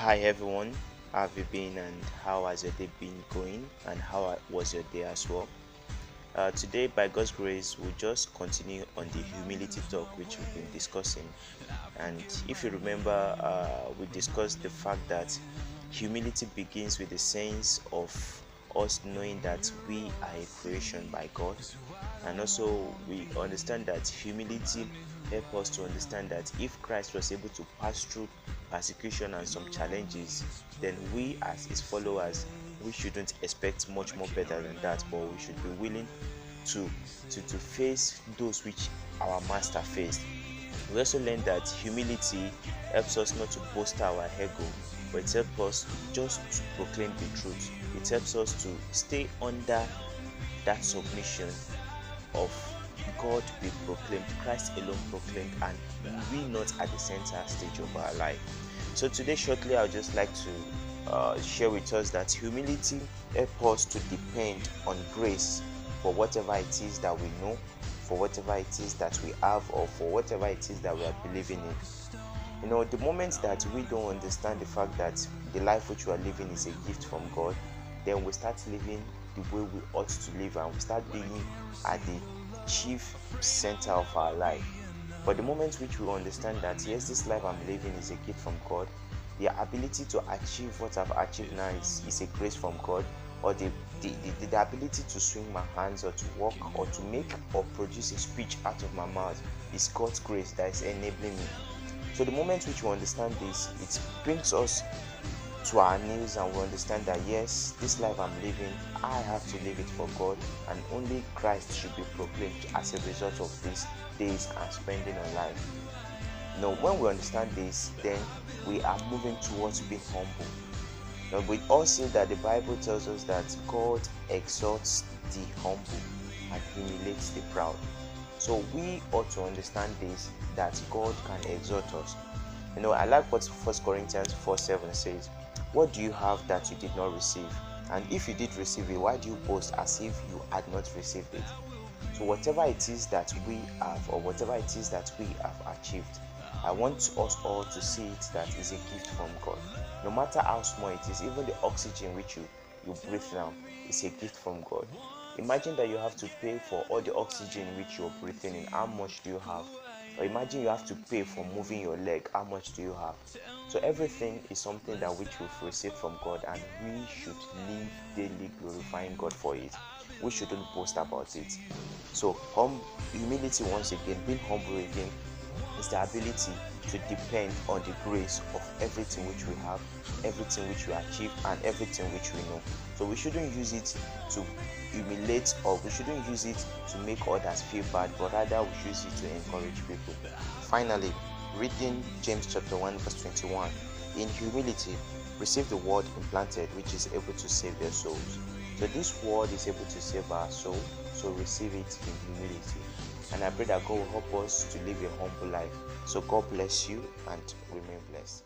Hi everyone, how have you been and how has your day been going and how was your day as well? Today, by God's grace, we'll just continue on the humility talk which we've been discussing. And if you remember, we discussed the fact that humility begins with the sense of us knowing that we are a creation by God, and also we understand that humility helps us to understand that if Christ was able to pass through persecution and some challenges, then we as his followers, we shouldn't expect much more better than that, but we should be willing to to face those which our master faced. We also learned that humility helps us not to boast our ego, but it helps us just to proclaim the truth. It helps us to stay under that submission of God be proclaimed, Christ alone proclaimed, and we not at the center stage of our life. So today, shortly, I would just like to share with us that humility helps us to depend on grace for whatever it is that we know, for whatever it is that we have, or for whatever it is that we are believing in. The moment that we don't understand the fact that the life which we are living is a gift from God, then we start living the way we ought to live and we start being at the chief center of our life. But the moment which we understand that yes, this life I'm living is a gift from God, the ability to achieve what I've achieved now is a grace from God, or the ability to swing my hands or to walk or to make or produce a speech out of my mouth is God's grace that is enabling me. So the moment which we understand this, it brings us to our knees and we understand that yes, this life I'm living, I have to live it for God, and only Christ should be proclaimed as a result of these days I'm spending on life. When we understand this, then we are moving towards being humble. Now, we all see that the Bible tells us that God exalts the humble and humiliates the proud. So we ought to understand this, that God can exalt us. I like what 1 Corinthians 4:7 says. What do you have that you did not receive? And if you did receive it, why do you boast as if you had not received it? So whatever it is that we have, or whatever it is that we have achieved, I want us all to see it that is a gift from God. No matter how small it is, even the oxygen which you breathe now is a gift from God. Imagine that you have to pay for all the oxygen which you're breathing in. How much do you have? Or imagine you have to pay for moving your leg. How much do you have? So everything is something that which we've received from God, and we should live daily glorifying God for it. We shouldn't boast about it. So humility, once again, being humble again, is the ability to depend on the grace of everything which we have, everything which we achieve, and everything which we know. So we shouldn't use it to humiliate, or we shouldn't use it to make others feel bad, but rather we should use it to encourage people. Finally, reading James chapter 1 verse 21, in humility receive the word implanted which is able to save their souls. So this word is able to save our soul, so receive it in humility. And I pray that God will help us to live a humble life. So God bless you and remain blessed.